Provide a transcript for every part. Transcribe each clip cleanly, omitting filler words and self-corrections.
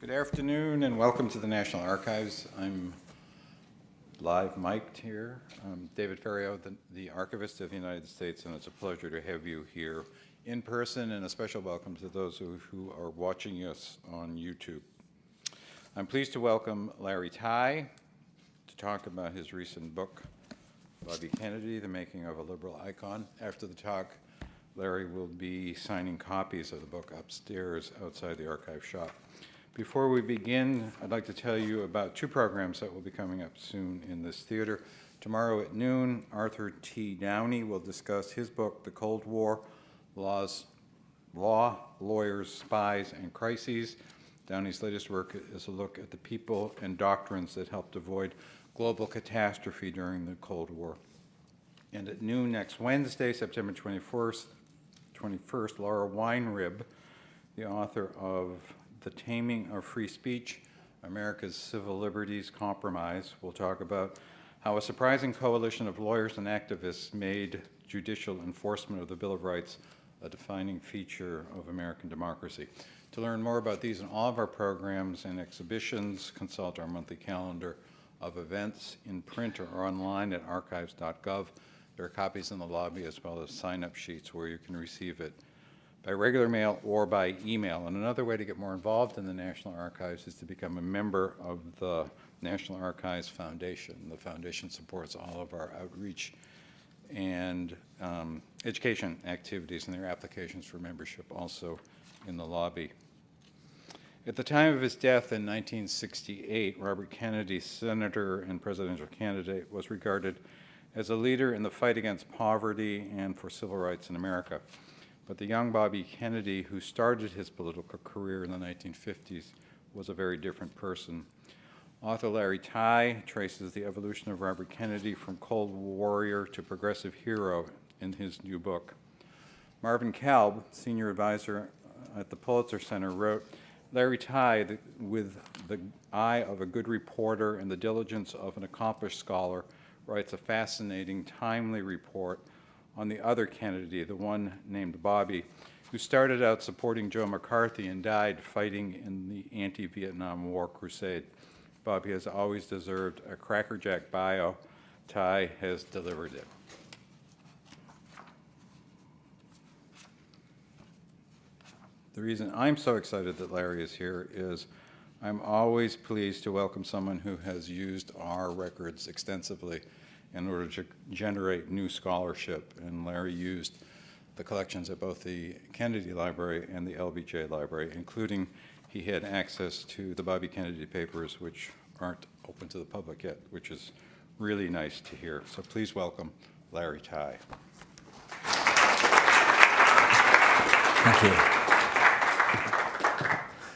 Good afternoon and welcome to the National Archives. I'm live mic'd here. I'm David Ferriero, the Archivist of the United States, and it's a pleasure to have you here in person, and a special welcome to those who are watching us on YouTube. I'm pleased to welcome Larry Tye to talk about his recent book, Bobby Kennedy, The Making of a Liberal Icon. After the talk, Larry will be signing copies of the book upstairs outside the archive shop. Before we begin, I'd like to tell you about two programs that will be coming up soon in this theater. Tomorrow at noon, Arthur T. Downey will discuss his book, The Cold War, Law, Lawyers, Spies, and Crises. Downey's latest work is a look at the people and doctrines that helped avoid global catastrophe during the Cold War. And at noon next Wednesday, September 21st, Laura Weinrib, the author of The Taming of Free Speech, America's Civil Liberties Compromise, will talk about how a surprising coalition of lawyers and activists made judicial enforcement of the Bill of Rights a defining feature of American democracy. To learn more about these and all of our programs and exhibitions, consult our monthly calendar of events in print or online at archives.gov. There are copies in the lobby as well as sign-up sheets where you can receive it by regular mail or by email. And another way to get more involved in the National Archives is to become a member of the National Archives Foundation. The foundation supports all of our outreach and education activities, and their applications for membership also in the lobby. At the time of his death in 1968, Robert Kennedy, senator and presidential candidate, was regarded as a leader in the fight against poverty and for civil rights in America. But the young Bobby Kennedy, who started his political career in the 1950s, was a very different person. Author Larry Tye traces the evolution of Robert Kennedy from cold warrior to progressive hero in his new book. Marvin Kalb, senior advisor at the Pulitzer Center, wrote, Larry Tye, with the eye of a good reporter and the diligence of an accomplished scholar, writes a fascinating, timely report on the other Kennedy, the one named Bobby, who started out supporting Joe McCarthy and died fighting in the anti-Vietnam War crusade. Bobby has always deserved a crackerjack bio. Tye has delivered it. The reason I'm so excited that Larry is here is I'm always pleased to welcome someone who has used our records extensively in order to generate new scholarship. And Larry used the collections at both the Kennedy Library and the LBJ Library, including he had access to the Bobby Kennedy papers, which aren't open to the public yet, which is really nice to hear. So please welcome Larry Tye. Thank you.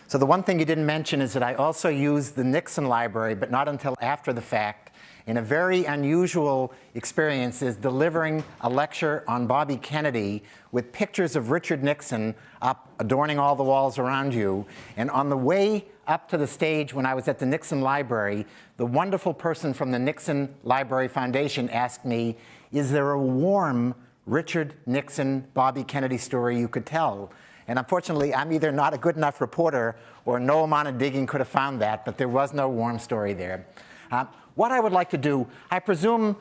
So the one thing you didn't mention is that I also used the Nixon Library, but not until after the fact, in a very unusual experience, is delivering a lecture on Bobby Kennedy with pictures of Richard Nixon up adorning all the walls around you. And on the way up to the stage when I was at the Nixon Library, the wonderful person from the Nixon Library Foundation asked me, is there a warm Richard Nixon, Bobby Kennedy story you could tell? And unfortunately, I'm either not a good enough reporter or no amount of digging could have found that, but there was no warm story there. What I would like to do, I presume,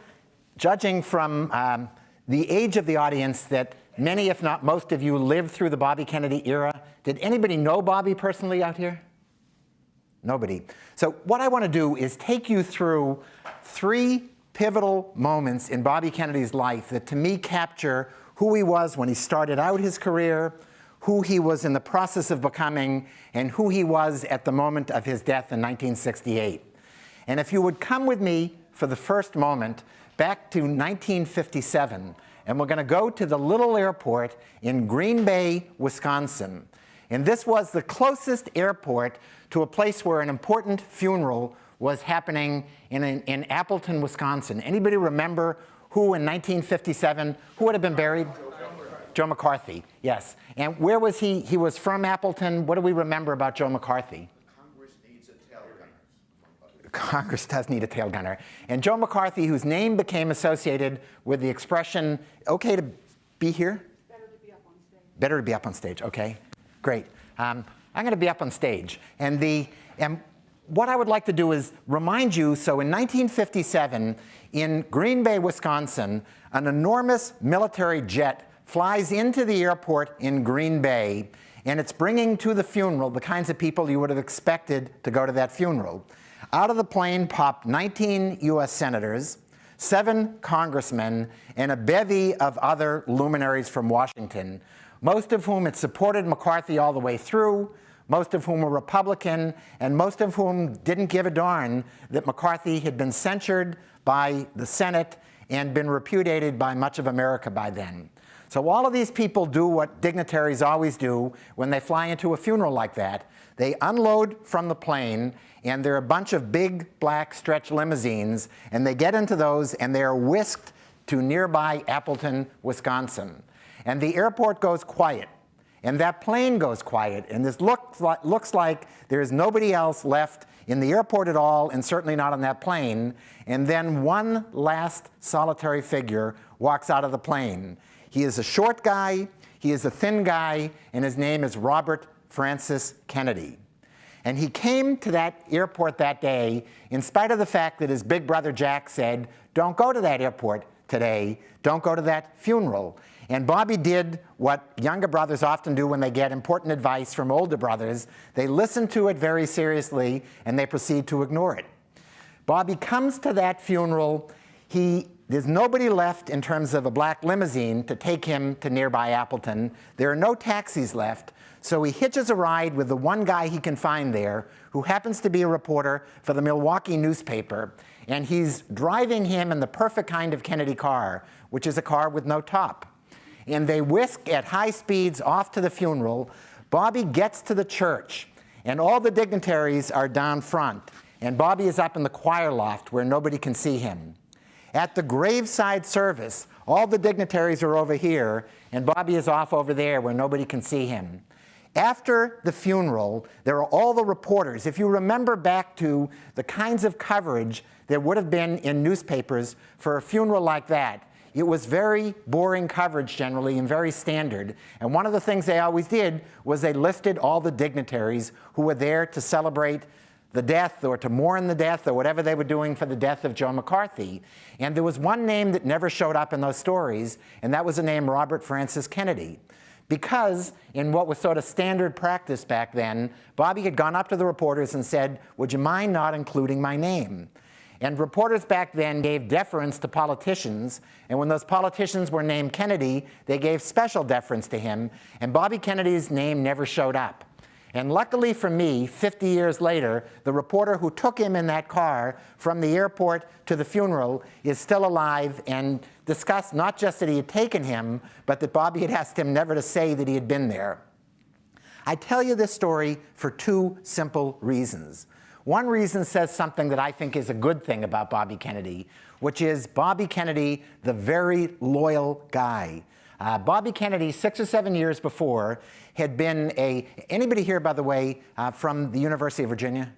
judging from the age of the audience, that many, if not most of you, lived through the Bobby Kennedy era. Did anybody know Bobby personally out here? Nobody. So what I want to do is take you through three pivotal moments in Bobby Kennedy's life that, to me, capture who he was when he started out his career, who he was in the process of becoming, and who he was at the moment of his death in 1968. And if you would come with me for the first moment back to 1957, and we're going to go to the little airport in Green Bay, Wisconsin. And this was the closest airport to a place where an important funeral was happening in Appleton, Wisconsin. Anybody remember who in 1957, who would have been buried? Joe McCarthy, yes. And where was he? He was from Appleton. What do we remember about Joe McCarthy? Congress does need a tail gunner. And Joe McCarthy, whose name became associated with the expression, okay to be here? Better to be up on stage. Better to be up on stage, okay. Great. I'm going to be up on stage. And what I would like to do is remind you, so in 1957, in Green Bay, Wisconsin, an enormous military jet flies into the airport in Green Bay, and it's bringing to the funeral the kinds of people you would have expected to go to that funeral. Out of the plane popped 19 US senators, 7 congressmen, and a bevy of other luminaries from Washington, most of whom had supported McCarthy all the way through, most of whom were Republican, and most of whom didn't give a darn that McCarthy had been censured by the Senate and been repudiated by much of America by then. So all of these people do what dignitaries always do when they fly into a funeral like that. They unload from the plane, and there are a bunch of big black stretch limousines, and they get into those and they are whisked to nearby Appleton, Wisconsin. And the airport goes quiet, and that plane goes quiet, and this looks like there's nobody else left in the airport at all, and certainly not on that plane. And then one last solitary figure walks out of the plane. He is a short guy, he is a thin guy, and his name is Robert Francis Kennedy. And he came to that airport that day in spite of the fact that his big brother Jack said, "Don't go to that airport today, don't go to that funeral." And Bobby did what younger brothers often do when they get important advice from older brothers. They listen to it very seriously, and they proceed to ignore it. Bobby comes to that funeral. There's nobody left in terms of a black limousine to take him to nearby Appleton. There are no taxis left, so he hitches a ride with the one guy he can find there, who happens to be a reporter for the Milwaukee newspaper, and he's driving him in the perfect kind of Kennedy car, which is a car with no top. And they whisk at high speeds off to the funeral. Bobby gets to the church, and all the dignitaries are down front, and Bobby is up in the choir loft where nobody can see him. At the graveside service, all the dignitaries are over here, and Bobby is off over there where nobody can see him. After the funeral, there are all the reporters. If you remember back to the kinds of coverage there would have been in newspapers for a funeral like that, it was very boring coverage generally and very standard. And one of the things they always did was they listed all the dignitaries who were there to celebrate the death or to mourn the death or whatever they were doing for the death of Joe McCarthy. And there was one name that never showed up in those stories, and that was the name Robert Francis Kennedy. Because in what was sort of standard practice back then, Bobby had gone up to the reporters and said, "Would you mind not including my name?" And reporters back then gave deference to politicians, and when those politicians were named Kennedy, they gave special deference to him, and Bobby Kennedy's name never showed up. And luckily for me, 50 years later, the reporter who took him in that car from the airport to the funeral is still alive and discussed not just that he had taken him, but that Bobby had asked him never to say that he had been there. I tell you this story for 2 simple reasons. One reason says something that I think is a good thing about Bobby Kennedy, which is Bobby Kennedy, the very loyal guy. Bobby Kennedy, 6 or 7 years before, had been anybody here, by the way, from the University of Virginia?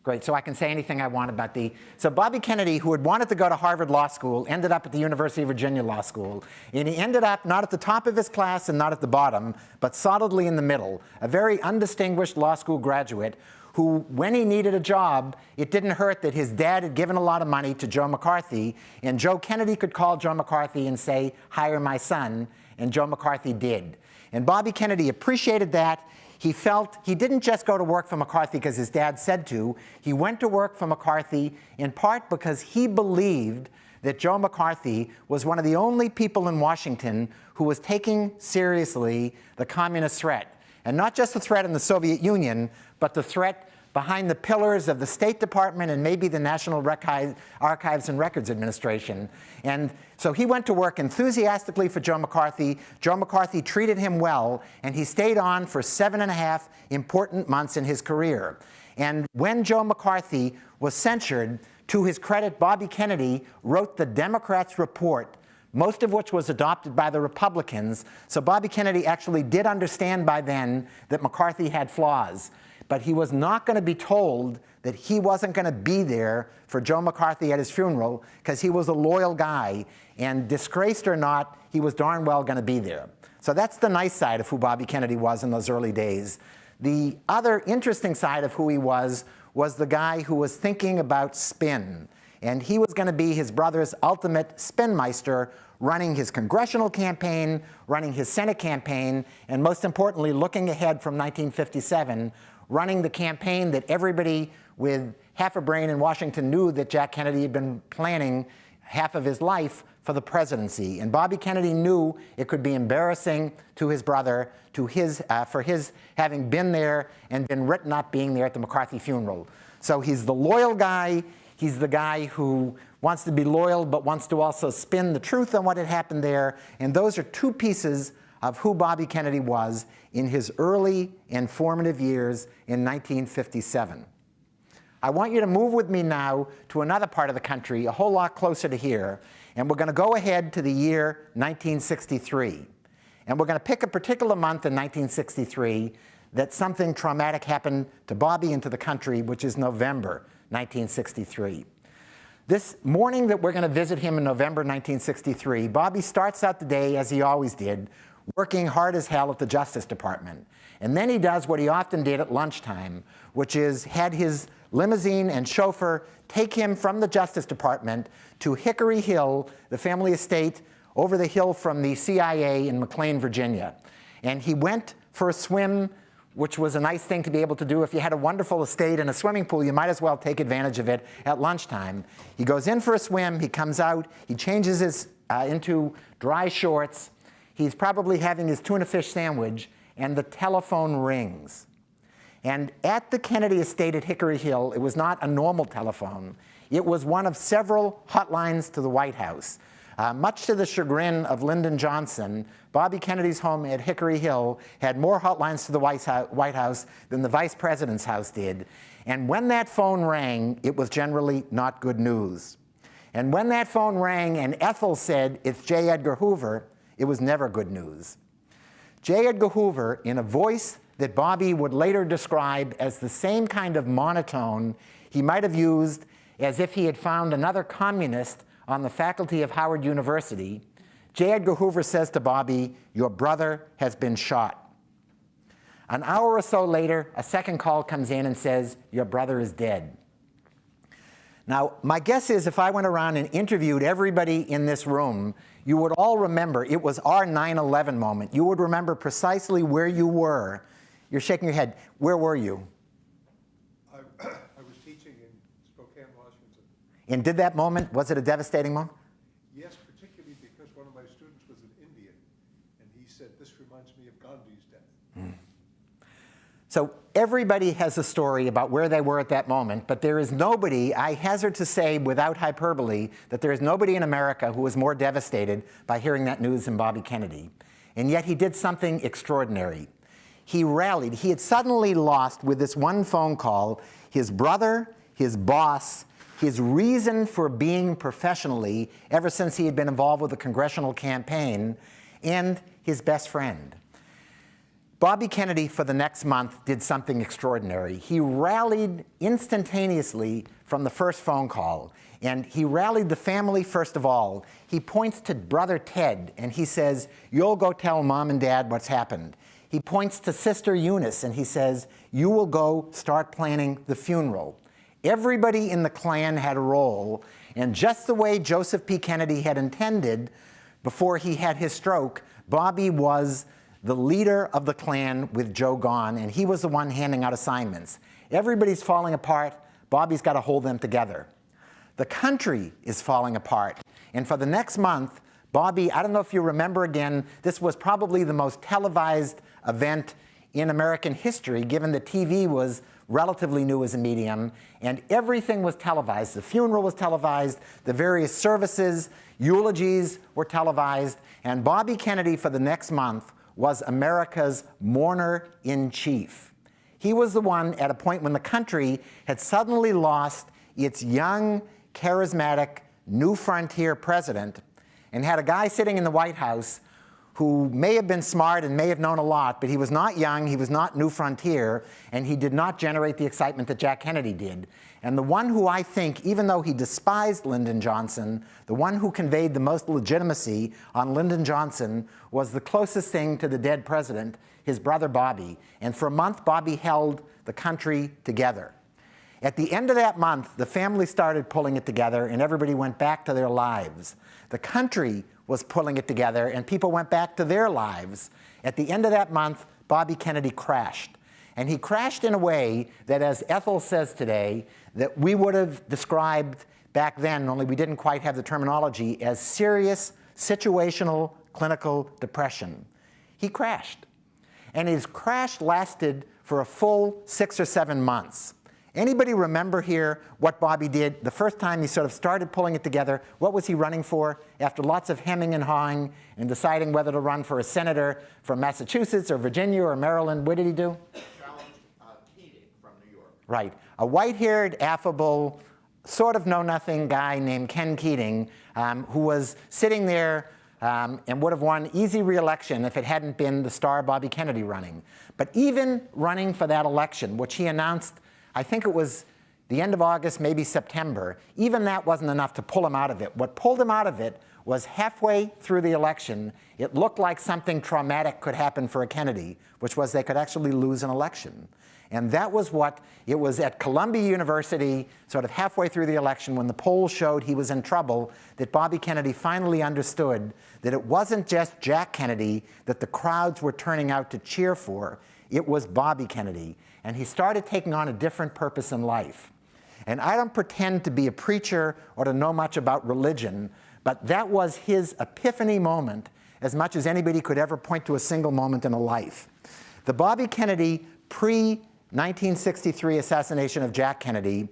Great, so I can say anything I want about so Bobby Kennedy, who had wanted to go to Harvard Law School, ended up at the University of Virginia Law School. And he ended up not at the top of his class and not at the bottom, but solidly in the middle, a very undistinguished law school graduate who, when he needed a job, it didn't hurt that his dad had given a lot of money to Joe McCarthy, and Joe Kennedy could call Joe McCarthy and say, "Hire my son," and Joe McCarthy did. And Bobby Kennedy appreciated that. He felt he didn't just go to work for McCarthy because his dad said to. He went to work for McCarthy in part because he believed that Joe McCarthy was one of the only people in Washington who was taking seriously the communist threat. And not just the threat in the Soviet Union, but the threat behind the pillars of the State Department and maybe the National Archives and Records Administration. And so he went to work enthusiastically for Joe McCarthy. Joe McCarthy treated him well, and he stayed on for 7.5 important months in his career. And when Joe McCarthy was censured, to his credit, Bobby Kennedy wrote the Democrats' report, most of which was adopted by the Republicans. So Bobby Kennedy actually did understand by then that McCarthy had flaws. But he was not going to be told that he wasn't going to be there for Joe McCarthy at his funeral because he was a loyal guy. And disgraced or not, he was darn well going to be there. So that's the nice side of who Bobby Kennedy was in those early days. The other interesting side of who he was the guy who was thinking about spin. And he was going to be his brother's ultimate spinmeister, running his congressional campaign, running his Senate campaign, and most importantly, looking ahead from 1957, running the campaign that everybody with half a brain in Washington knew that Jack Kennedy had been planning half of his life for the presidency. And Bobby Kennedy knew it could be embarrassing to his brother, for his having been there and been written up being there at the McCarthy funeral. So he's the loyal guy. He's the guy who wants to be loyal but wants to also spin the truth on what had happened there. And those are two pieces of who Bobby Kennedy was in his early and formative years in 1957. I want you to move with me now to another part of the country, a whole lot closer to here, and we're going to go ahead to the year 1963. And we're going to pick a particular month in 1963 that something traumatic happened to Bobby and to the country, which is November 1963. This morning that we're going to visit him in November 1963, Bobby starts out the day, as he always did, working hard as hell at the Justice Department. And then he does what he often did at lunchtime, which is had his limousine and chauffeur take him from the Justice Department to Hickory Hill, the family estate over the hill from the CIA in McLean, Virginia. And he went for a swim, which was a nice thing to be able to do. If you had a wonderful estate and a swimming pool, you might as well take advantage of it at lunchtime. He goes in for a swim, he comes out, he changes his into dry shorts. He's probably having his tuna fish sandwich, and the telephone rings. And at the Kennedy estate at Hickory Hill, it was not a normal telephone. It was one of several hotlines to the White House. Much to the chagrin of Lyndon Johnson, Bobby Kennedy's home at Hickory Hill had more hotlines to the White House than the vice president's house did. And when that phone rang, it was generally not good news. And when that phone rang and Ethel said, "It's J. Edgar Hoover," it was never good news. J. Edgar Hoover, in a voice that Bobby would later describe as the same kind of monotone he might have used as if he had found another communist on the faculty of Howard University, J. Edgar Hoover says to Bobby, "Your brother has been shot." An hour or so later, a second call comes in and says, "Your brother is dead." Now, my guess is if I went around and interviewed everybody in this room, you would all remember it was our 9/11 moment. You would remember precisely where you were. You're shaking your head. Where were you? I was teaching in Spokane, Washington. And did that moment, was it a devastating moment? Yes, particularly because one of my students was an Indian, and he said, "This reminds me of Gandhi's death." So everybody has a story about where they were at that moment, but there is nobody, I hazard to say without hyperbole, that there is nobody in America who was more devastated by hearing that news than Bobby Kennedy. And yet he did something extraordinary. He rallied. He had suddenly lost, with this one phone call, his brother, his boss, his reason for being professionally ever since he had been involved with the congressional campaign, and his best friend. Bobby Kennedy, for the next month, did something extraordinary. He rallied instantaneously from the first phone call, and he rallied the family first of all. He points to brother Ted, and he says, "You'll go tell Mom and Dad what's happened." He points to Sister Eunice, and he says, "You will go start planning the funeral." Everybody in the Klan had a role, and just the way Joseph P. Kennedy had intended before he had his stroke, Bobby was the leader of the Klan with Joe gone, and he was the one handing out assignments. Everybody's falling apart. Bobby's got to hold them together. The country is falling apart, and for the next month, Bobby, I don't know if you remember again, this was probably the most televised event in American history, given that TV was relatively new as a medium, and everything was televised. The funeral was televised, the various services, eulogies were televised, and Bobby Kennedy for the next month was America's mourner-in-chief. He was the one at a point when the country had suddenly lost its young, charismatic, new frontier president and had a guy sitting in the White House who may have been smart and may have known a lot, but he was not young, he was not New Frontier, and he did not generate the excitement that Jack Kennedy did. And the one who I think, even though he despised Lyndon Johnson, the one who conveyed the most legitimacy on Lyndon Johnson was the closest thing to the dead president, his brother Bobby. And for a month, Bobby held the country together. At the end of that month, the family started pulling it together and everybody went back to their lives. The country was pulling it together and people went back to their lives. At the end of that month, Bobby Kennedy crashed. And he crashed in a way that, as Ethel says today, that we would have described back then, only we didn't quite have the terminology, as serious situational clinical depression. He crashed. And his crash lasted for a full 6 or 7 months. Anybody remember here what Bobby did the first time he sort of started pulling it together? What was he running for after lots of hemming and hawing and deciding whether to run for a senator from Massachusetts or Virginia or Maryland? What did he do? Challenged Keating from New York. Right. A white-haired, affable, sort of know-nothing guy named Ken Keating, who was sitting there and would have won easy re-election if it hadn't been the star Bobby Kennedy running. But even running for that election, which he announced, I think it was the end of August, maybe September, even that wasn't enough to pull him out of it. What pulled him out of it was halfway through the election, it looked like something traumatic could happen for a Kennedy, which was they could actually lose an election. And that was what, it was at Columbia University, sort of halfway through the election, when the polls showed he was in trouble, that Bobby Kennedy finally understood that it wasn't just Jack Kennedy that the crowds were turning out to cheer for, it was Bobby Kennedy. And he started taking on a different purpose in life. And I don't pretend to be a preacher or to know much about religion, but that was his epiphany moment as much as anybody could ever point to a single moment in a life. The Bobby Kennedy pre-1963 assassination of Jack Kennedy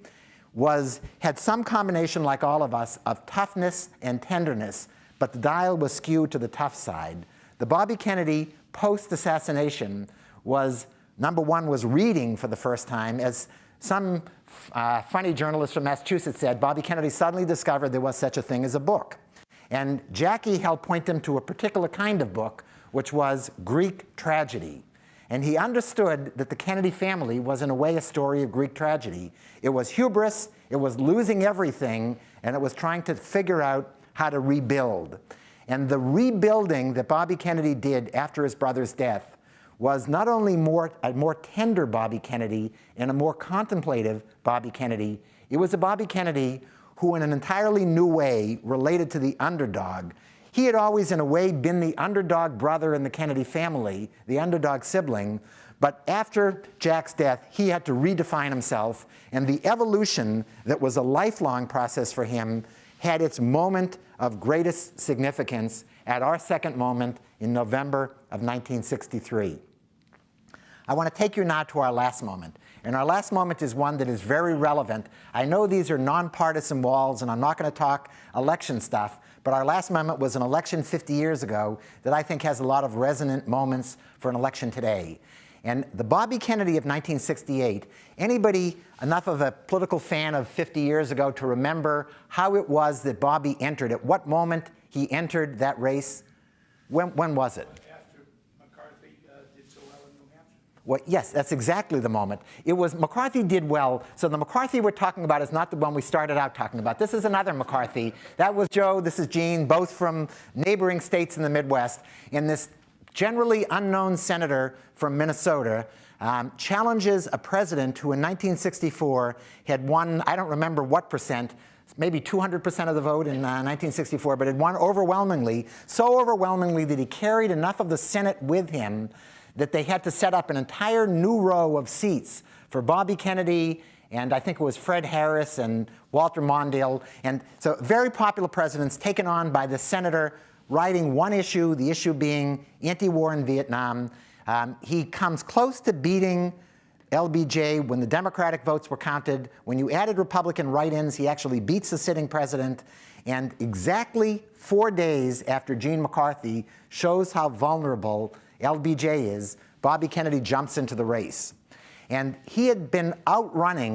had some combination, like all of us, of toughness and tenderness, but the dial was skewed to the tough side. The Bobby Kennedy post-assassination was, number one, was reading for the first time. As some funny journalist from Massachusetts said, Bobby Kennedy suddenly discovered there was such a thing as a book. And Jackie helped point him to a particular kind of book, which was Greek tragedy. And he understood that the Kennedy family was, in a way, a story of Greek tragedy. It was hubris, it was losing everything, and it was trying to figure out how to rebuild. And the rebuilding that Bobby Kennedy did after his brother's death was not only a more tender Bobby Kennedy and a more contemplative Bobby Kennedy, it was a Bobby Kennedy who, in an entirely new way, related to the underdog. He had always, in a way, been the underdog brother in the Kennedy family, the underdog sibling, but after Jack's death, he had to redefine himself, and the evolution that was a lifelong process for him had its moment of greatest significance at our second moment in November of 1963. I want to take you now to our last moment. And our last moment is one that is very relevant. I know these are nonpartisan walls, and I'm not going to talk election stuff, but our last moment was an election 50 years ago that I think has a lot of resonant moments for an election today. And the Bobby Kennedy of 1968, anybody enough of a political fan of 50 years ago to remember how it was that Bobby entered, at what moment he entered that race? When was it? After McCarthy did so well in New Hampshire. Well, yes, that's exactly the moment. It was McCarthy did well. So the McCarthy we're talking about is not the one we started out talking about. This is another McCarthy. That was Joe, this is Gene, both from neighboring states in the Midwest. And this generally unknown senator from Minnesota challenges a president who in 1964 had won, I don't remember what percent, maybe 200% of the vote in 1964, but had won overwhelmingly, so overwhelmingly that he carried enough of the Senate with him that they had to set up an entire new row of seats for Bobby Kennedy, and I think it was Fred Harris and Walter Mondale. And so very popular presidents taken on by the senator writing one issue, the issue being anti-war in Vietnam. He comes close to beating LBJ when the Democratic votes were counted. When you added Republican write-ins, he actually beats the sitting president. And exactly 4 days after Gene McCarthy shows how vulnerable LBJ is, Bobby Kennedy jumps into the race. And he had been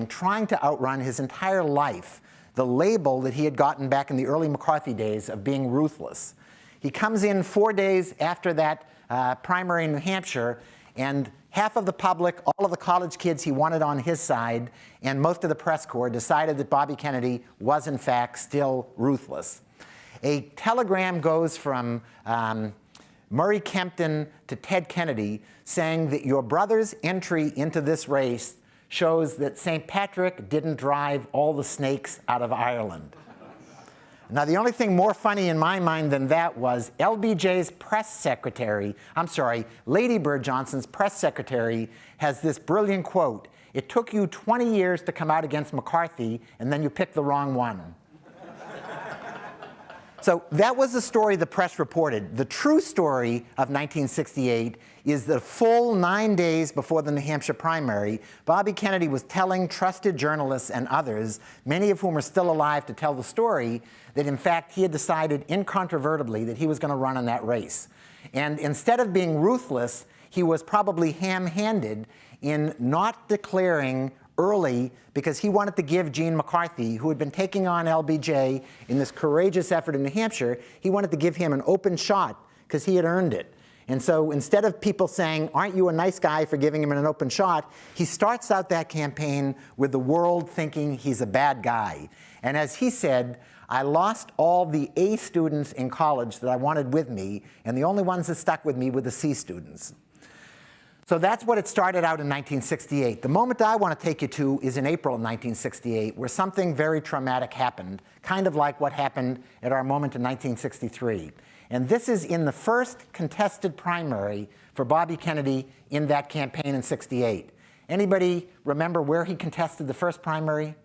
trying to outrun his entire life, the label that he had gotten back in the early McCarthy days of being ruthless. He comes in 4 days after that primary in New Hampshire, and half of the public, all of the college kids he wanted on his side, and most of the press corps decided that Bobby Kennedy was in fact still ruthless. A telegram goes from Murray Kempton to Ted Kennedy saying that your brother's entry into this race shows that St. Patrick didn't drive all the snakes out of Ireland. Now, the only thing more funny in my mind than that was LBJ's press secretary, Lady Bird Johnson's press secretary, has this brilliant quote: "It took you 20 years to come out against McCarthy, and then you picked the wrong one." So that was the story the press reported. The true story of 1968 is the full 9 days before the New Hampshire primary, Bobby Kennedy was telling trusted journalists and others, many of whom are still alive to tell the story, that in fact he had decided incontrovertibly that he was going to run in that race. And instead of being ruthless, he was probably ham-handed in not declaring early, because he wanted to give Gene McCarthy, who had been taking on LBJ in this courageous effort in New Hampshire, he wanted to give him an open shot because he had earned it. And so instead of people saying, "Aren't you a nice guy for giving him an open shot?" he starts out that campaign with the world thinking he's a bad guy. And as he said, "I lost all the A students in college that I wanted with me, and the only ones that stuck with me were the C students." So that's what it started out in 1968. The moment I want to take you to is in April of 1968, where something very traumatic happened, kind of like what happened at our moment in 1963. And this is in the first contested primary for Bobby Kennedy in that campaign in '68. Anybody remember where he contested the first primary?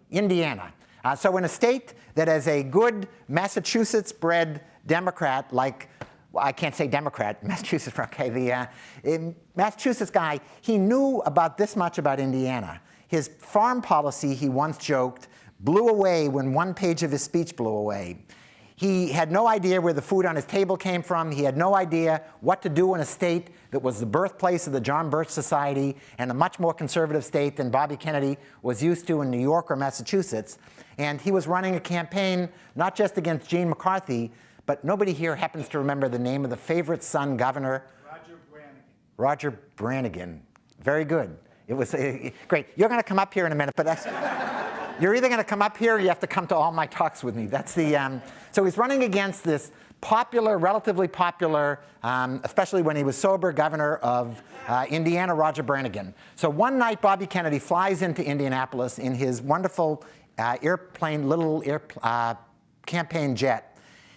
Indiana. So in a state that has a good Massachusetts-bred Democrat like, well, I can't say Democrat, Massachusetts, okay, the Massachusetts guy, he knew about this much about Indiana. His farm policy, he once joked, blew away when one page of his speech blew away. He had no idea where the food on his table came from. He had no idea what to do in a state that was the birthplace of the John Birch Society and a much more conservative state than Bobby Kennedy was used to in New York or Massachusetts. And he was running a campaign not just against Gene McCarthy, but nobody here happens to remember the name of the favorite son governor. Roger Brannigan. Roger Brannigan. Very good. It was great. You're going to come up here in a minute, but that's, you're either going to come up here or you have to come to all my talks with me. That's the, so he's running against this popular, relatively popular, especially when he was sober, governor of Indiana, Roger Brannigan. So one night, Bobby Kennedy flies into Indianapolis in his wonderful campaign jet.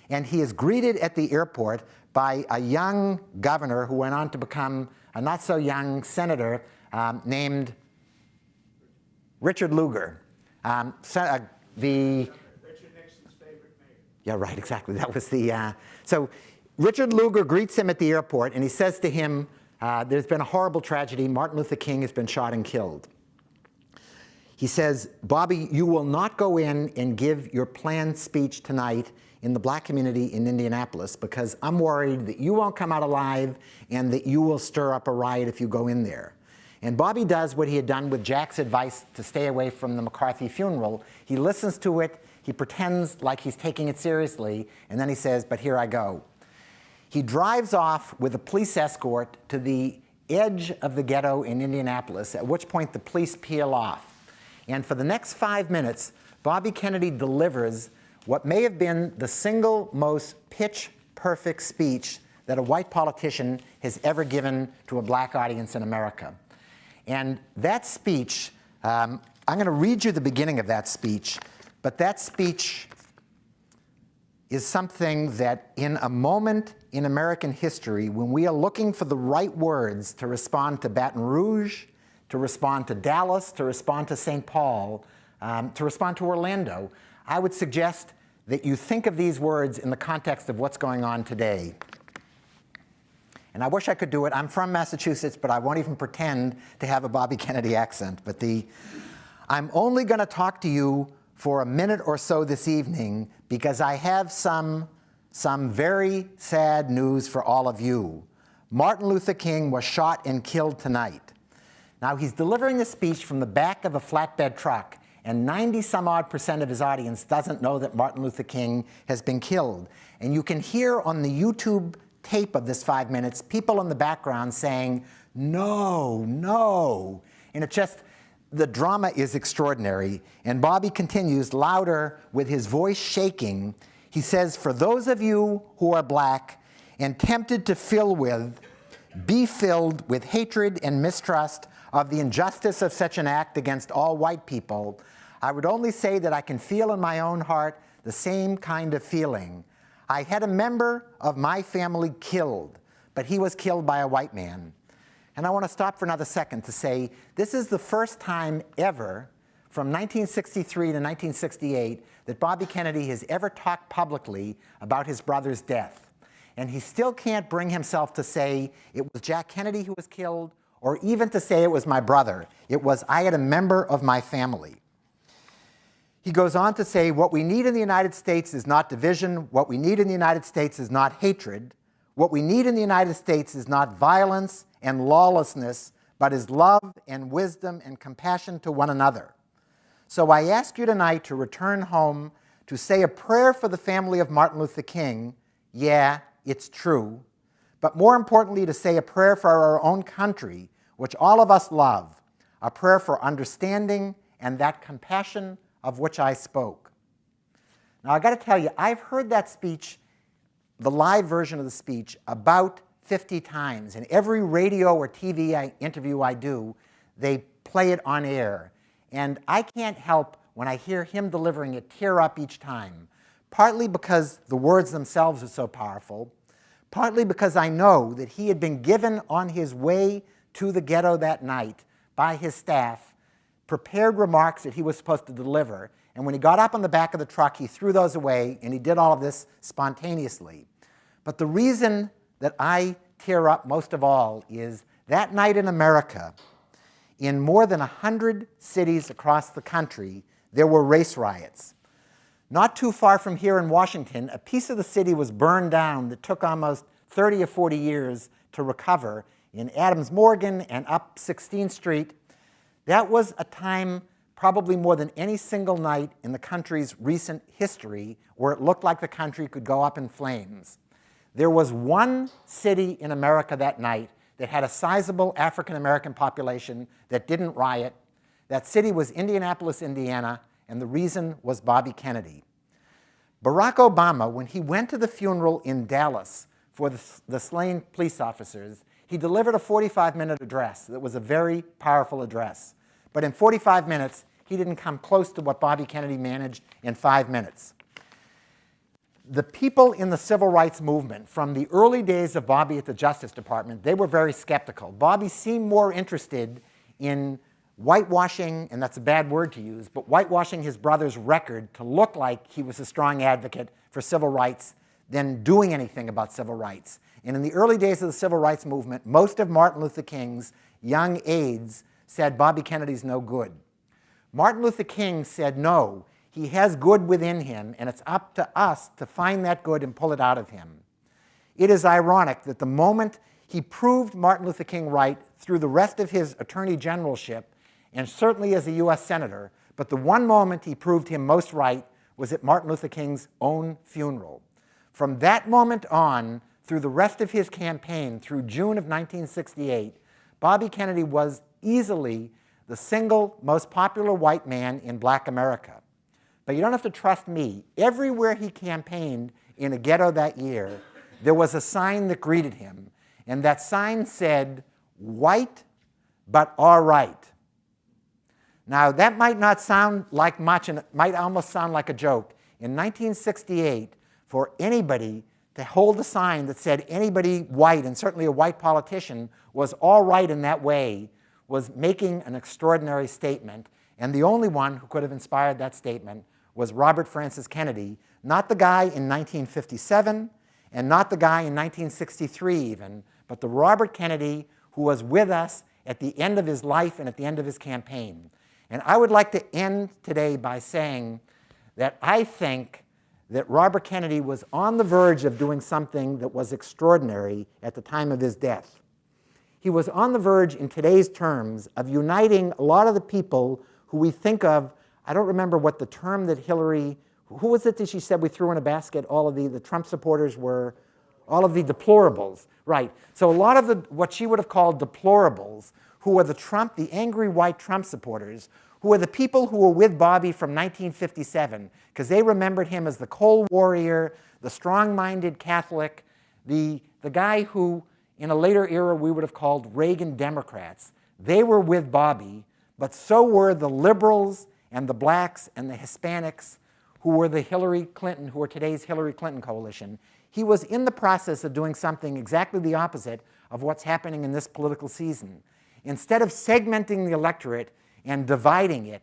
And he is greeted at the airport by a young governor who went on to become a not-so-young senator named Richard Lugar. Richard Nixon's favorite mayor. Yeah, right, exactly. That was the... So Richard Lugar greets him at the airport, and he says to him, there's been a horrible tragedy. Martin Luther King has been shot and killed. He says, "Bobby, you will not go in and give your planned speech tonight in the black community in Indianapolis because I'm worried that you won't come out alive and that you will stir up a riot if you go in there." And Bobby does what he had done with Jack's advice to stay away from the McCarthy funeral. He listens to it, he pretends like he's taking it seriously, and then he says, "But here I go." He drives off with a police escort to the edge of the ghetto in Indianapolis, at which point the police peel off. And for the next 5 minutes, Bobby Kennedy delivers what may have been the single most pitch-perfect speech that a white politician has ever given to a black audience in America. And that speech, I'm going to read you the beginning of that speech, but that speech is something that in a moment in American history, when we are looking for the right words to respond to Baton Rouge, to respond to Dallas, to respond to St. Paul, to respond to Orlando, I would suggest that you think of these words in the context of what's going on today. And I wish I could do it. I'm from Massachusetts, but I won't even pretend to have a Bobby Kennedy accent. But I'm only going to talk to you for a minute or so this evening because I have some very sad news for all of you. Martin Luther King was shot and killed tonight. Now, he's delivering the speech from the back of a flatbed truck, and 90-some odd % of his audience doesn't know that Martin Luther King has been killed. And you can hear on the YouTube tape of this 5 minutes people in the background saying, no, no. And it just, the drama is extraordinary. And Bobby continues louder with his voice shaking. He says, for those of you who are black and tempted to be filled with hatred and mistrust of the injustice of such an act against all white people, I would only say that I can feel in my own heart the same kind of feeling. I had a member of my family killed, but he was killed by a white man. And I want to stop for another second to say this is the first time ever from 1963 to 1968 that Bobby Kennedy has ever talked publicly about his brother's death. And he still can't bring himself to say it was Jack Kennedy who was killed, or even to say it was my brother. It was, I had a member of my family. He goes on to say, what we need in the United States is not division. What we need in the United States is not hatred. What we need in the United States is not violence and lawlessness, but is love and wisdom and compassion to one another. So I ask you tonight to return home to say a prayer for the family of Martin Luther King. Yeah, it's true. But more importantly, to say a prayer for our own country, which all of us love, a prayer for understanding and that compassion of which I spoke. Now, I've got to tell you, I've heard that speech, the live version of the speech, about 50 times. In every radio or TV interview I do, they play it on air. And I can't help, when I hear him delivering it, tear up each time, partly because the words themselves are so powerful, partly because I know that he had been given on his way to the ghetto that night by his staff prepared remarks that he was supposed to deliver. And when he got up on the back of the truck, he threw those away, and he did all of this spontaneously. But the reason that I tear up most of all is that night in America, in more than 100 cities across the country, there were race riots. Not too far from here in Washington, a piece of the city was burned down that took almost 30 or 40 years to recover in Adams Morgan and up 16th Street. That was a time, probably more than any single night in the country's recent history, where it looked like the country could go up in flames. There was one city in America that night that had a sizable African-American population that didn't riot. That city was Indianapolis, Indiana, and the reason was Bobby Kennedy. Barack Obama, when he went to the funeral in Dallas for the slain police officers, he delivered a 45-minute address that was a very powerful address. But in 45 minutes, he didn't come close to what Bobby Kennedy managed in 5 minutes. The people in the civil rights movement, from the early days of Bobby at the Justice Department, they were very skeptical. Bobby seemed more interested in whitewashing, and that's a bad word to use, but whitewashing his brother's record to look like he was a strong advocate for civil rights than doing anything about civil rights. And in the early days of the civil rights movement, most of Martin Luther King's young aides said Bobby Kennedy's no good. Martin Luther King said no, he has good within him, and it's up to us to find that good and pull it out of him. It is ironic that the moment he proved Martin Luther King right through the rest of his attorney generalship, and certainly as a US Senator, but the one moment he proved him most right was at Martin Luther King's own funeral. From that moment on, through the rest of his campaign, through June of 1968, Bobby Kennedy was easily the single most popular white man in black America. But you don't have to trust me. Everywhere he campaigned in a ghetto that year, there was a sign that greeted him. And that sign said, white, but all right. Now, that might not sound like much, and it might almost sound like a joke. In 1968, for anybody to hold a sign that said anybody white, and certainly a white politician, was all right in that way, was making an extraordinary statement. And the only one who could have inspired that statement was Robert Francis Kennedy, not the guy in 1957, and not the guy in 1963 even, but the Robert Kennedy who was with us at the end of his life and at the end of his campaign. And I would like to end today by saying that I think that Robert Kennedy was on the verge of doing something that was extraordinary at the time of his death. He was on the verge, in today's terms, of uniting a lot of the people who we think of I don't remember what the term that Hillary, who was it that she said we threw in a basket? All of the Trump supporters were, all of the deplorables, right. So a lot of what she would have called deplorables, who were the angry white Trump supporters, who were the people who were with Bobby from 1957, because they remembered him as the cold warrior, the strong-minded Catholic, the guy who, in a later era, we would have called Reagan Democrats. They were with Bobby, but so were the liberals and the blacks and the Hispanics who were the Hillary Clinton, who are today's Hillary Clinton coalition. He was in the process of doing something exactly the opposite of what's happening in this political season. Instead of segmenting the electorate and dividing it,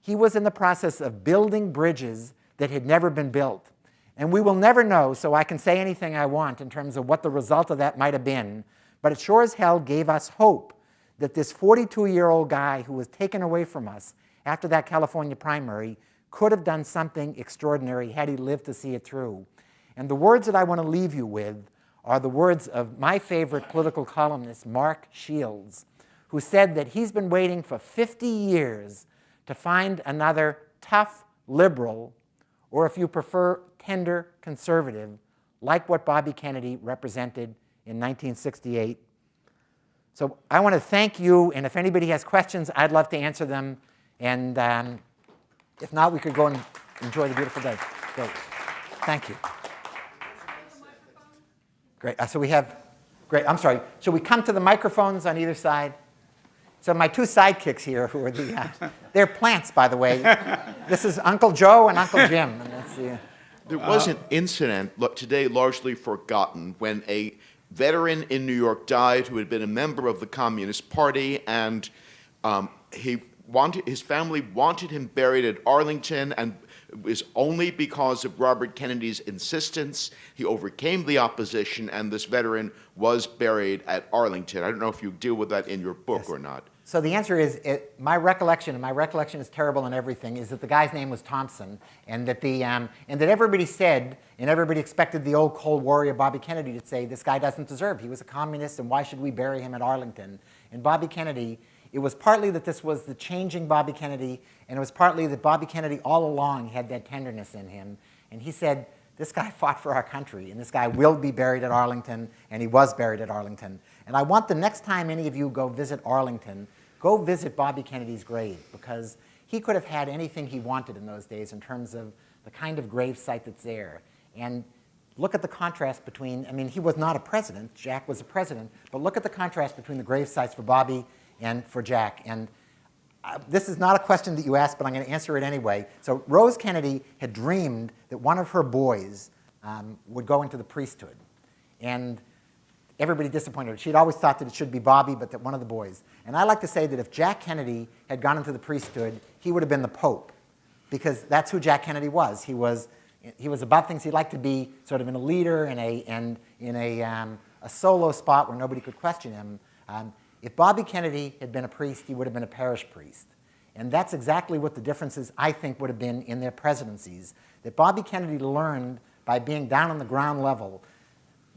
he was in the process of building bridges that had never been built. And we will never know, so I can say anything I want in terms of what the result of that might have been, but it sure as hell gave us hope that this 42-year-old guy who was taken away from us after that California primary could have done something extraordinary had he lived to see it through. And the words that I want to leave you with are the words of my favorite political columnist, Mark Shields, who said that he's been waiting for 50 years to find another tough liberal, or if you prefer, tender conservative, like what Bobby Kennedy represented in 1968. So I want to thank you, and if anybody has questions, I'd love to answer them. And if not, we could go and enjoy the beautiful day. Great. Thank you. Great. So we have, great, I'm sorry. Should we come to the microphones on either side? So my two sidekicks here, who are they're plants, by the way. This is Uncle Joe and Uncle Jim. And that's the, There was an incident today largely forgotten when a veteran in New York died who had been a member of the Communist Party, and his family wanted him buried at Arlington, and it was only because of Robert Kennedy's insistence. He overcame the opposition, and this veteran was buried at Arlington. I don't know if you deal with that in your book or not. So the answer is, my recollection, and my recollection is terrible in everything, is that the guy's name was Thompson, and that everybody said, and everybody expected the old Cold Warrior Bobby Kennedy to say, this guy doesn't deserve. He was a communist, and why should we bury him at Arlington? And Bobby Kennedy, it was partly that this was the changing Bobby Kennedy, and it was partly that Bobby Kennedy all along had that tenderness in him. And he said, this guy fought for our country, and this guy will be buried at Arlington, and he was buried at Arlington. And I want the next time any of you go visit Arlington, go visit Bobby Kennedy's grave, because he could have had anything he wanted in those days in terms of the kind of grave site that's there. And look at the contrast between, I mean, he was not a president, Jack was a president, but look at the contrast between the grave sites for Bobby and for Jack. And this is not a question that you asked, but I'm going to answer it anyway. So Rose Kennedy had dreamed that one of her boys would go into the priesthood. And everybody disappointed her. She'd always thought that it should be Bobby, but that one of the boys. And I like to say that if Jack Kennedy had gone into the priesthood, he would have been the Pope, because that's who Jack Kennedy was. He was above things. He liked to be sort of in a leader and in a solo spot where nobody could question him. If Bobby Kennedy had been a priest, he would have been a parish priest. And that's exactly what the differences, I think, would have been in their presidencies. That Bobby Kennedy learned by being down on the ground level.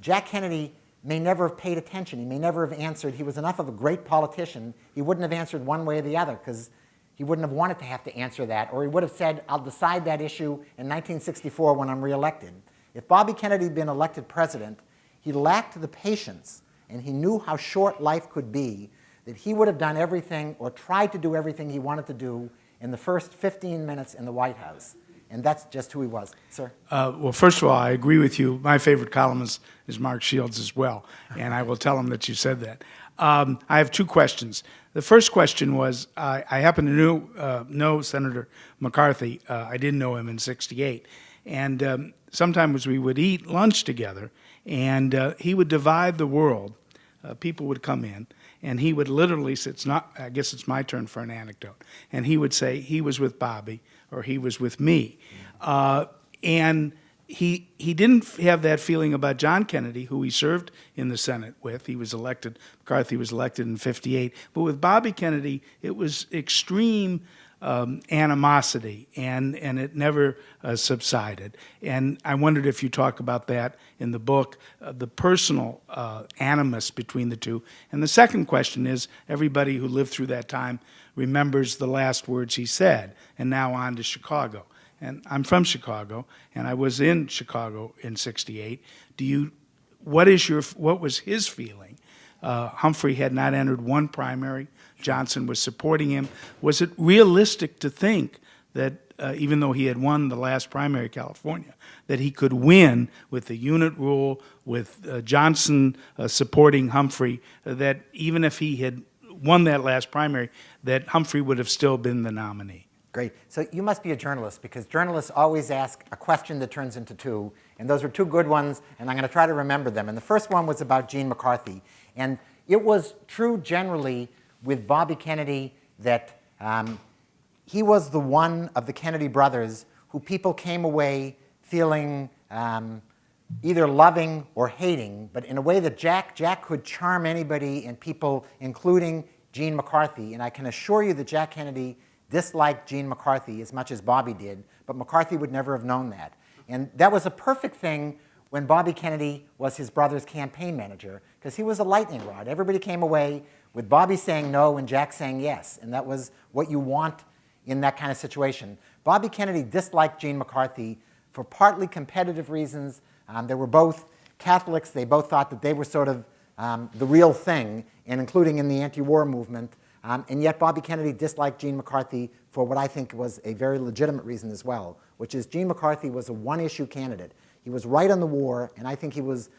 Jack Kennedy may never have paid attention. He may never have answered. He was enough of a great politician, he wouldn't have answered one way or the other, because he wouldn't have wanted to have to answer that. Or he would have said, I'll decide that issue in 1964 when I'm reelected. If Bobby Kennedy had been elected president, he lacked the patience, and he knew how short life could be, that he would have done everything or tried to do everything he wanted to do in the first 15 minutes in the White House. And that's just who he was. Sir? Well, first of all, I agree with you. My favorite columnist is Mark Shields as well, and I will tell him that you said that. I have two questions. The first question was, I happen to know Senator McCarthy. I didn't know him in '68. And sometimes we would eat lunch together, and he would divide the world. People would come in, and he would literally say, I guess it's my turn for an anecdote, and he would say he was with Bobby, or he was with me. And he didn't have that feeling about John Kennedy, who he served in the Senate with. He was elected, McCarthy was elected in '58. But with Bobby Kennedy, it was extreme animosity, and it never subsided. And I wondered if you talk about that in the book, the personal animus between the two. And the second question is, everybody who lived through that time remembers the last words he said, and now on to Chicago. And I'm from Chicago, and I was in Chicago in '68. What was his feeling? Humphrey had not entered one primary. Johnson was supporting him. Was it realistic to think that even though he had won the last primary, California, that he could win with the unit rule, with Johnson supporting Humphrey, that even if he had won that last primary, that Humphrey would have still been the nominee? Great. So you must be a journalist, because journalists always ask a question that turns into two, and those were two good ones, and I'm going to try to remember them. And the first one was about Gene McCarthy. And it was true generally with Bobby Kennedy that he was the one of the Kennedy brothers who people came away feeling either loving or hating, but in a way that Jack could charm anybody and people, including Gene McCarthy. And I can assure you that Jack Kennedy disliked Gene McCarthy as much as Bobby did, but McCarthy would never have known that. And that was a perfect thing when Bobby Kennedy was his brother's campaign manager, because he was a lightning rod. Everybody came away with Bobby saying no and Jack saying yes, and that was what you want in that kind of situation. Bobby Kennedy disliked Gene McCarthy for partly competitive reasons. They were both Catholics. They both thought that they were sort of the real thing, and including in the anti-war movement. And yet Bobby Kennedy disliked Gene McCarthy for what I think was a very legitimate reason as well, which is Gene McCarthy was a one-issue candidate. He was right on the war, and I think he was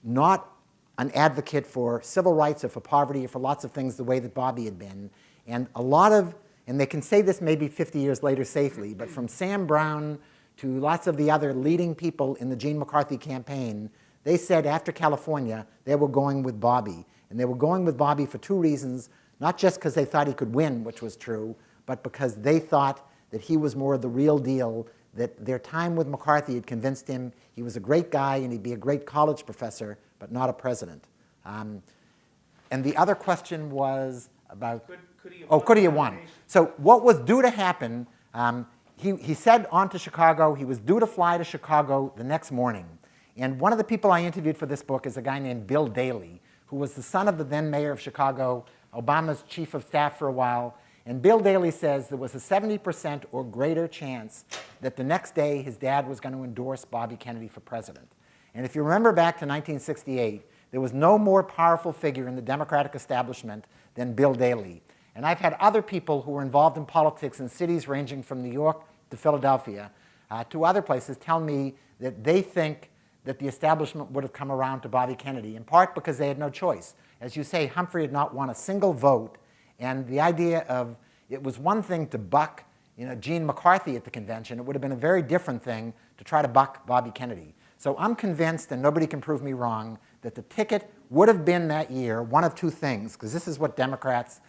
not an advocate for civil rights or for poverty or for lots of things the way that Bobby had been. And and they can say this maybe 50 years later safely, but from Sam Brown to lots of the other leading people in the Gene McCarthy campaign, they said after California, they were going with Bobby. And they were going with Bobby for two reasons, not just because they thought he could win, which was true, but because they thought that he was more the real deal, that their time with McCarthy had convinced him he was a great guy and he'd be a great college professor, but not a president. And the other question was about, could he have won? So what was due to happen, he said on to Chicago, he was due to fly to Chicago the next morning. And one of the people I interviewed for this book is a guy named Bill Daley, who was the son of the then mayor of Chicago, Obama's chief of staff for a while. And Bill Daley says there was a 70% or greater chance that the next day his dad was going to endorse Bobby Kennedy for president. And if you remember back to 1968, there was no more powerful figure in the Democratic establishment than Bill Daley. And I've had other people who were involved in politics in cities ranging from New York to Philadelphia to other places tell me that they think that the establishment would have come around to Bobby Kennedy, in part because they had no choice. As you say, Humphrey had not won a single vote, and the idea of it was one thing to buck Gene McCarthy at the convention. It would have been a very different thing to try to buck Bobby Kennedy. So I'm convinced, and nobody can prove me wrong, that the ticket would have been that year one of two things, because this is what Democrats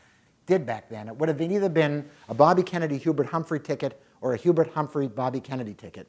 did back then. It would have either been a Bobby Kennedy Hubert Humphrey ticket or a Hubert Humphrey Bobby Kennedy ticket.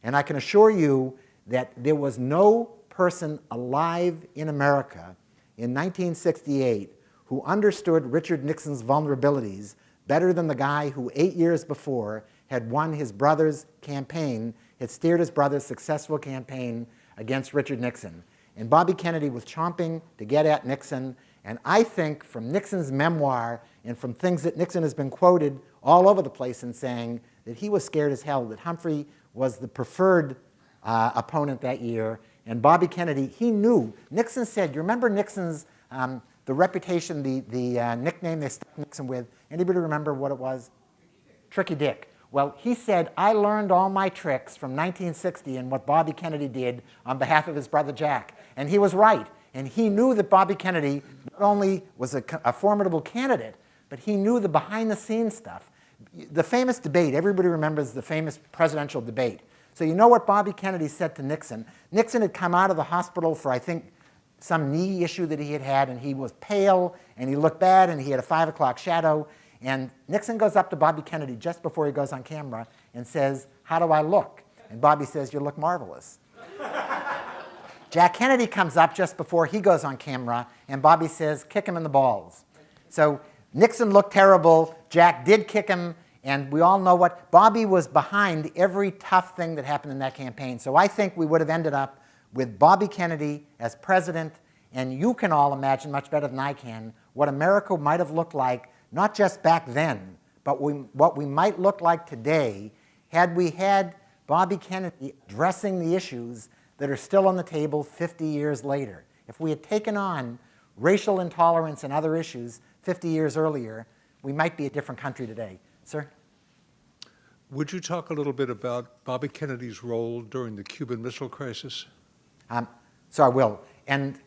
And I can assure you that there was no person alive in America in 1968 who understood Richard Nixon's vulnerabilities better than the guy who 8 years before had won his brother's campaign, had steered his brother's successful campaign against Richard Nixon. And Bobby Kennedy was chomping to get at Nixon. And I think from Nixon's memoir and from things that Nixon has been quoted all over the place in saying that he was scared as hell, that Humphrey was the preferred opponent that year. And Bobby Kennedy, he knew. Nixon said, you remember Nixon's, the reputation, the nickname they stuck Nixon with? Anybody remember what it was? Tricky Dick. Well, he said, I learned all my tricks from 1960 and what Bobby Kennedy did on behalf of his brother Jack. And he was right. And he knew that Bobby Kennedy not only was a formidable candidate, but he knew the behind-the-scenes stuff. The famous debate, everybody remembers the famous presidential debate. So you know what Bobby Kennedy said to Nixon? Nixon had come out of the hospital for, I think, some knee issue that he had had, and he was pale, and he looked bad, and he had a 5 o'clock shadow. And Nixon goes up to Bobby Kennedy just before he goes on camera and says, how do I look? And Bobby says, you look marvelous. Jack Kennedy comes up just before he goes on camera, and Bobby says, kick him in the balls. So Nixon looked terrible. Jack did kick him, And we all know what Bobby was behind every tough thing that happened in that campaign. So I think we would have ended up with Bobby Kennedy as president, and you can all imagine much better than I can what America might have looked like, not just back then, but what we might look like today had we had Bobby Kennedy addressing the issues that are still on the table 50 years later. If we had taken on racial intolerance and other issues 50 years earlier, we might be a different country today. Sir? Would you talk a little bit about Bobby Kennedy's role during the Cuban Missile Crisis? So I will. And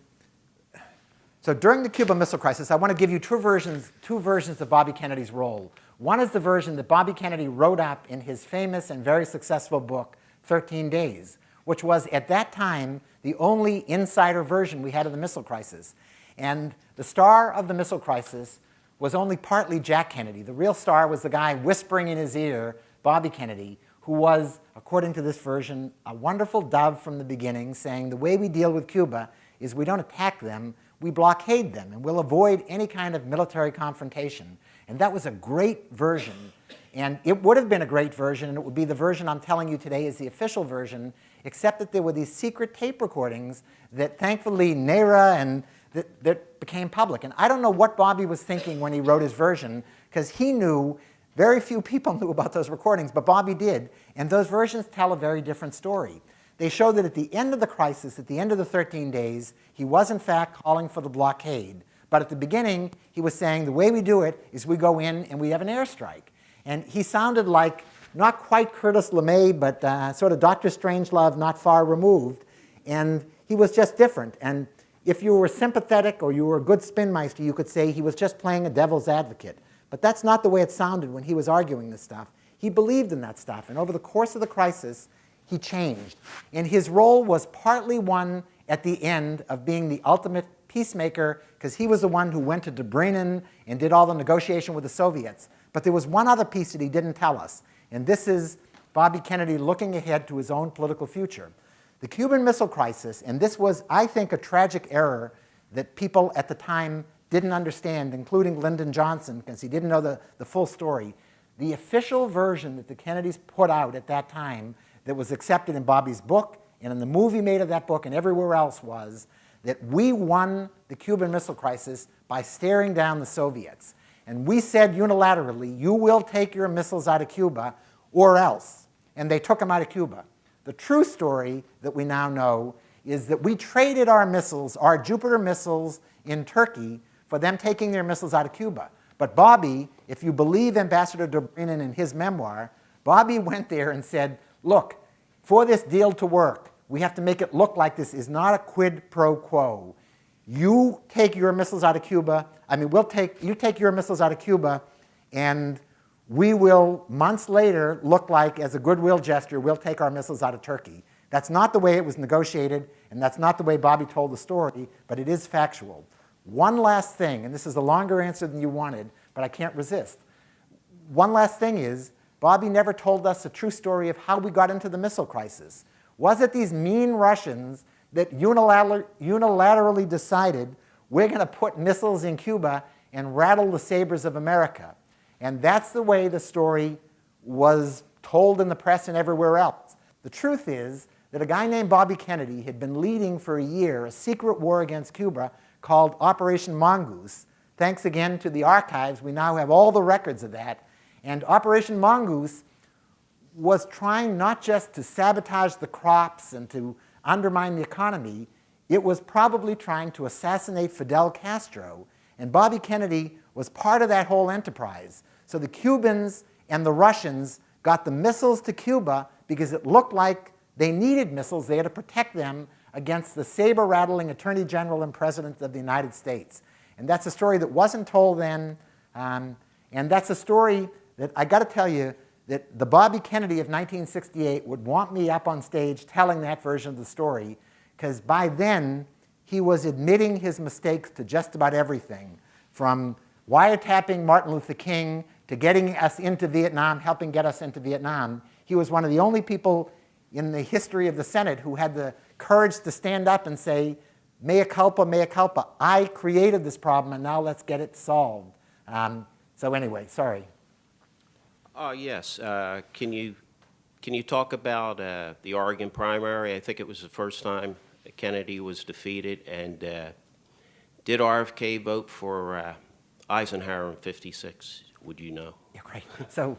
so during the Cuban Missile Crisis, I want to give you two versions of Bobby Kennedy's role. One is the version that Bobby Kennedy wrote up in his famous and very successful book, 13 Days, which was, at that time, the only insider version we had of the missile crisis. And the star of the missile crisis was only partly Jack Kennedy. The real star was the guy whispering in his ear, Bobby Kennedy, who was, according to this version, a wonderful dove from the beginning, saying the way we deal with Cuba is we don't attack them, we blockade them, and we'll avoid any kind of military confrontation. And that was a great version. And it would have been a great version, and it would be the version I'm telling you today is the official version, except that there were these secret tape recordings that thankfully NARA and that became public. And I don't know what Bobby was thinking when he wrote his version, because he knew, very few people knew about those recordings, but Bobby did. And those versions tell a very different story. They show that at the end of the crisis, at the end of the 13 days, he was in fact calling for the blockade. But at the beginning, he was saying the way we do it is we go in and we have an airstrike. And he sounded like not quite Curtis LeMay, but sort of Dr. Strangelove, not far removed. And he was just different. And if you were sympathetic or you were a good spinmeister, you could say he was just playing a devil's advocate. But that's not the way it sounded when he was arguing this stuff. He believed in that stuff. And over the course of the crisis, he changed. And his role was partly one at the end of being the ultimate peacemaker, because he was the one who went to Dobrynin and did all the negotiation with the Soviets. But there was one other piece that he didn't tell us. And this is Bobby Kennedy looking ahead to his own political future. The Cuban Missile Crisis, and this was, I think, a tragic error that people at the time didn't understand, including Lyndon Johnson, because he didn't know the full story. The official version that the Kennedys put out at that time that was accepted in Bobby's book and in the movie made of that book and everywhere else was that we won the Cuban Missile Crisis by staring down the Soviets. And we said unilaterally, you will take your missiles out of Cuba or else. And they took them out of Cuba. The true story that we now know is that we traded our missiles, our Jupiter missiles in Turkey, for them taking their missiles out of Cuba. But Bobby, if you believe Ambassador Dobrynin in his memoir, Bobby went there and said, look, for this deal to work, we have to make it look like this is not a quid pro quo. You take your missiles out of Cuba, you take your missiles out of Cuba, and we will, months later, look like, as a goodwill gesture, we'll take our missiles out of Turkey. That's not the way it was negotiated, and that's not the way Bobby told the story, but it is factual. One last thing, and this is a longer answer than you wanted, but I can't resist. One last thing is, Bobby never told us the true story of how we got into the missile crisis. Was it these mean Russians that unilaterally decided we're going to put missiles in Cuba and rattle the sabers of America? And that's the way the story was told in the press and everywhere else. The truth is that a guy named Bobby Kennedy had been leading for a year a secret war against Cuba called Operation Mongoose. Thanks again to the archives, we now have all the records of that. And Operation Mongoose was trying not just to sabotage the crops and to undermine the economy, it was probably trying to assassinate Fidel Castro. And Bobby Kennedy was part of that whole enterprise. So the Cubans and the Russians got the missiles to Cuba because it looked like they needed missiles there to protect them against the saber-rattling Attorney General and President of the United States. And that's a story that wasn't told then, and that's a story that I got to tell you that the Bobby Kennedy of 1968 would want me up on stage telling that version of the story, because by then he was admitting his mistakes to just about everything, from wiretapping Martin Luther King to getting us into Vietnam, helping get us into Vietnam. He was one of the only people in the history of the Senate who had the courage to stand up and say, mea culpa, I created this problem and now let's get it solved. So anyway, sorry. Oh, yes. Can you talk about the Oregon primary? I think it was the first time that Kennedy was defeated. And did RFK vote for Eisenhower in '56? Would you know? Yeah, great. So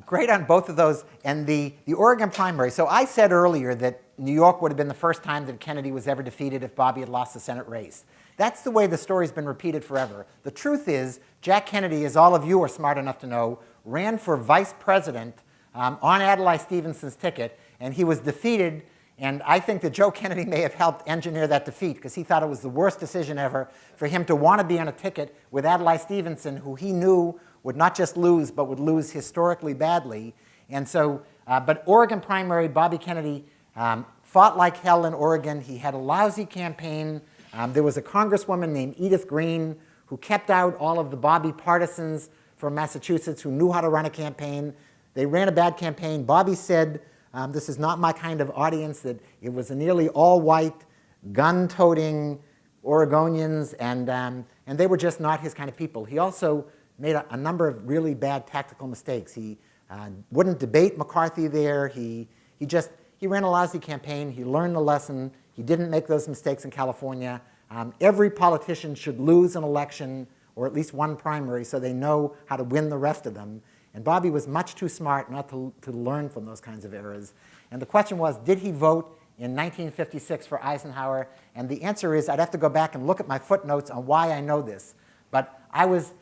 great on both of those. And the Oregon primary. So I said earlier that New York would have been the first time that Kennedy was ever defeated if Bobby had lost the Senate race. That's the way the story's been repeated forever. The truth is, Jack Kennedy, as all of you are smart enough to know, ran for vice president on Adlai Stevenson's ticket, and he was defeated. And I think that Joe Kennedy may have helped engineer that defeat because he thought it was the worst decision ever for him to want to be on a ticket with Adlai Stevenson, who he knew would not just lose, but would lose historically badly. And so, but Oregon primary, Bobby Kennedy fought like hell in Oregon. He had a lousy campaign. There was a congresswoman named Edith Green who kept out all of the Bobby partisans from Massachusetts who knew how to run a campaign. They ran a bad campaign. Bobby said, this is not my kind of audience, that it was a nearly all-white, gun-toting Oregonians, and they were just not his kind of people. He also made a number of really bad tactical mistakes. He wouldn't debate McCarthy there. He ran a lousy campaign. He learned the lesson. He didn't make those mistakes in California. Every politician should lose an election, or at least one primary, so they know how to win the rest of them. And Bobby was much too smart not to learn from those kinds of errors. And the question was, did he vote in 1956 for Eisenhower? And the answer is, I'd have to go back and look at my footnotes on why I know this. But I was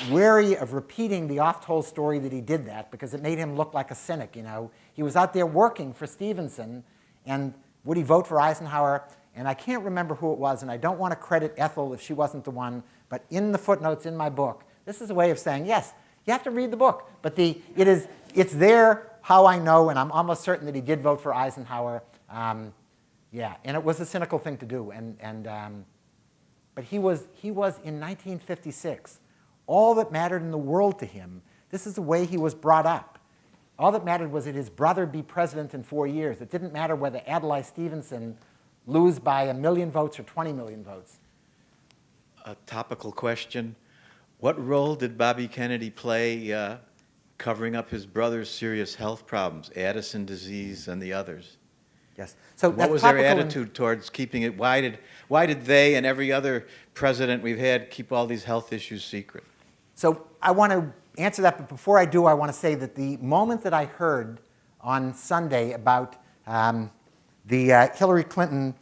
wary of repeating the oft-told story that he did that because it made him look like a cynic, you know. He was out there working for Stevenson, and would he vote for Eisenhower? And I can't remember who it was, and I don't want to credit Ethel if she wasn't the one, but in the footnotes in my book, this is a way of saying, yes, you have to read the book. But it's there how I know, and I'm almost certain that he did vote for Eisenhower. Yeah, and it was a cynical thing to do. But he was in 1956. All that mattered in the world to him, this is the way he was brought up. All that mattered was that his brother be president in 4 years. It didn't matter whether Adlai Stevenson lose by 1 million votes or 20 million votes. A topical question. What role did Bobby Kennedy play covering up his brother's serious health problems, Addison disease and the others? Yes. So What was their attitude towards keeping it? Why did they and every other president we've had keep all these health issues secret? So I want to answer that, but before I do, I want to say that the moment that I heard on Sunday about the Hillary Clinton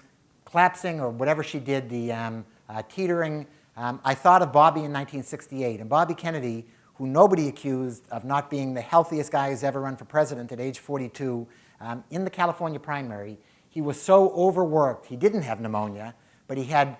collapsing, or whatever she did, the teetering, I thought of Bobby in 1968. And Bobby Kennedy, who nobody accused of not being the healthiest guy who's ever run for president at age 42, in the California primary, he was so overworked. He didn't have pneumonia, but he had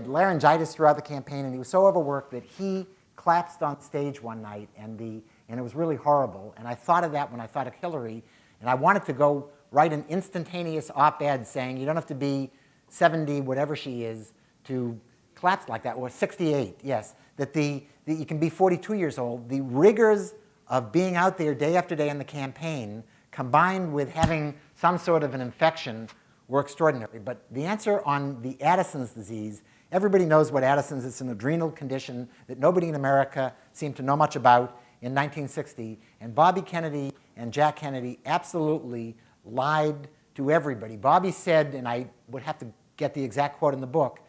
laryngitis throughout the campaign, and he was so overworked that he collapsed on stage one night, and it was really horrible. And I thought of that when I thought of Hillary, and I wanted to go write an instantaneous op-ed saying you don't have to be 70, whatever she is, to collapse like that, or 68, yes, that you can be 42 years old. The rigors of being out there day after day in the campaign, combined with having some sort of an infection, were extraordinary. But the answer on the Addison's disease, everybody knows what Addison's is. It's an adrenal condition that nobody in America seemed to know much about in 1960. And Bobby Kennedy and Jack Kennedy absolutely lied to everybody. Bobby said, and I would have to get the exact quote in the book,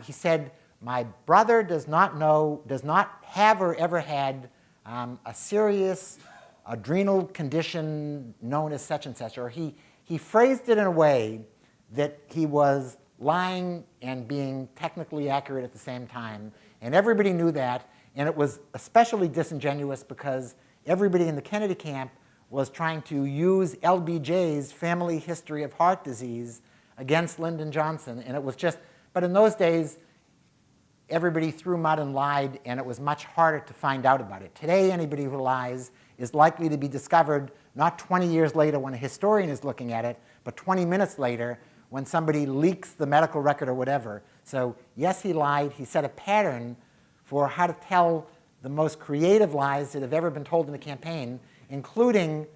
he said, my brother does not have or ever had a serious adrenal condition known as such and such. Or he phrased it in a way that he was lying and being technically accurate at the same time. And everybody knew that. And it was especially disingenuous because everybody in the Kennedy camp was trying to use LBJ's family history of heart disease against Lyndon Johnson. And it was just, but in those days, everybody threw mud and lied, and it was much harder to find out about it. Today, anybody who lies is likely to be discovered not 20 years later when a historian is looking at it, but 20 minutes later when somebody leaks the medical record or whatever. So yes, he lied. He set a pattern for how to tell the most creative lies that have ever been told in a campaign, including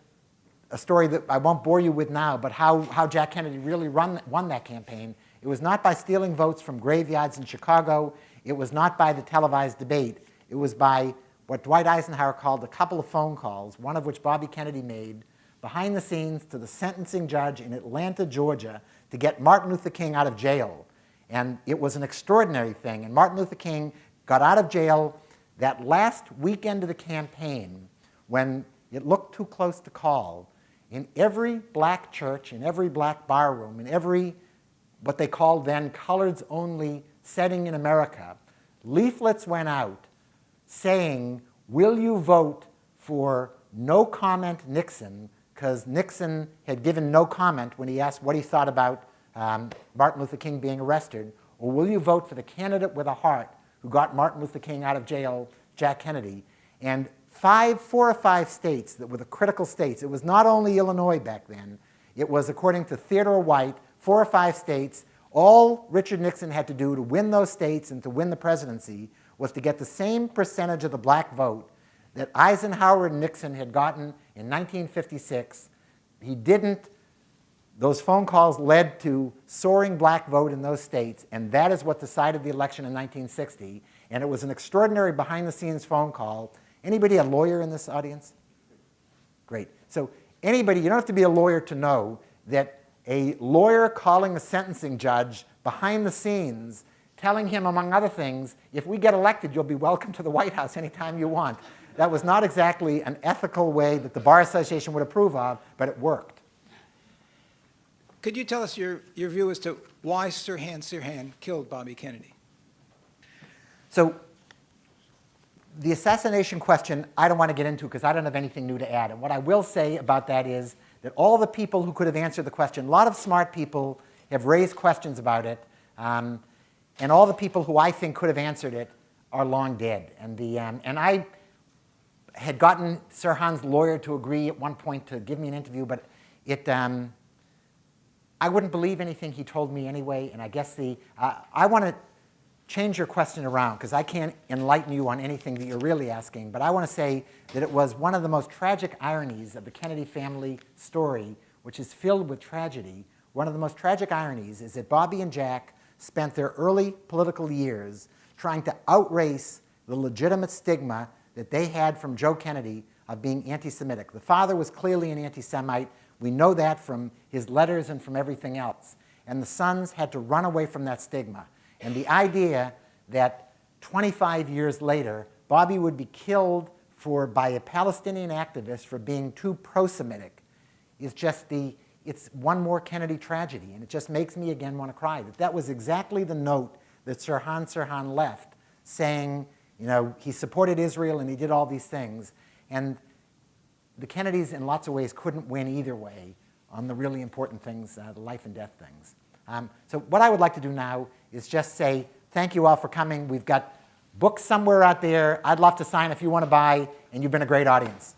a story that I won't bore you with now, but how Jack Kennedy really won that campaign. It was not by stealing votes from graveyards in Chicago. It was not by the televised debate. It was by what Dwight Eisenhower called a couple of phone calls, one of which Bobby Kennedy made behind the scenes to the sentencing judge in Atlanta, Georgia, to get Martin Luther King out of jail. And it was an extraordinary thing. And Martin Luther King got out of jail that last weekend of the campaign when it looked too close to call. In every black church, in every black bar room, in every what they called then coloreds-only setting in America, leaflets went out saying, will you vote for no comment Nixon, because Nixon had given no comment when he asked what he thought about Martin Luther King being arrested, or will you vote for the candidate with a heart who got Martin Luther King out of jail, Jack Kennedy? And 4 or 5 states that were the critical states, it was not only Illinois back then, it was, according to Theodore White, 4 or 5 states. All Richard Nixon had to do to win those states and to win the presidency was to get the same percentage of the black vote that Eisenhower and Nixon had gotten in 1956. He didn't. Those phone calls led to soaring black vote in those states, and that is what decided the election in 1960. And it was an extraordinary behind-the-scenes phone call. Anybody a lawyer in this audience? Great. So anybody, you don't have to be a lawyer to know that a lawyer calling a sentencing judge behind the scenes, telling him, among other things, if we get elected, you'll be welcome to the White House anytime you want. That was not exactly an ethical way that the Bar Association would approve of, but it worked. Could you tell us your view as to why Sirhan killed Bobby Kennedy? So the assassination question, I don't want to get into because I don't have anything new to add. And what I will say about that is that all the people who could have answered the question, a lot of smart people have raised questions about it, and all the people who I think could have answered it are long dead. And I had gotten Sirhan's lawyer to agree at one point to give me an interview, but I wouldn't believe anything he told me anyway. And I guess I want to change your question around because I can't enlighten you on anything that you're really asking. But I want to say that it was one of the most tragic ironies of the Kennedy family story, which is filled with tragedy. One of the most tragic ironies is that Bobby and Jack spent their early political years trying to outrace the legitimate stigma that they had from Joe Kennedy of being anti-Semitic. The father was clearly an anti-Semite. We know that from his letters and from everything else. And the sons had to run away from that stigma. And the idea that 25 years later, Bobby would be killed by a Palestinian activist for being too pro-Semitic is just it's one more Kennedy tragedy. And it just makes me again want to cry. That was exactly the note that Sirhan left, saying, you know, he supported Israel and he did all these things. And the Kennedys, in lots of ways, couldn't win either way on the really important things, the life and death things. So what I would like to do now is just say thank you all for coming. We've got books somewhere out there. I'd love to sign if you want to buy, and you've been a great audience.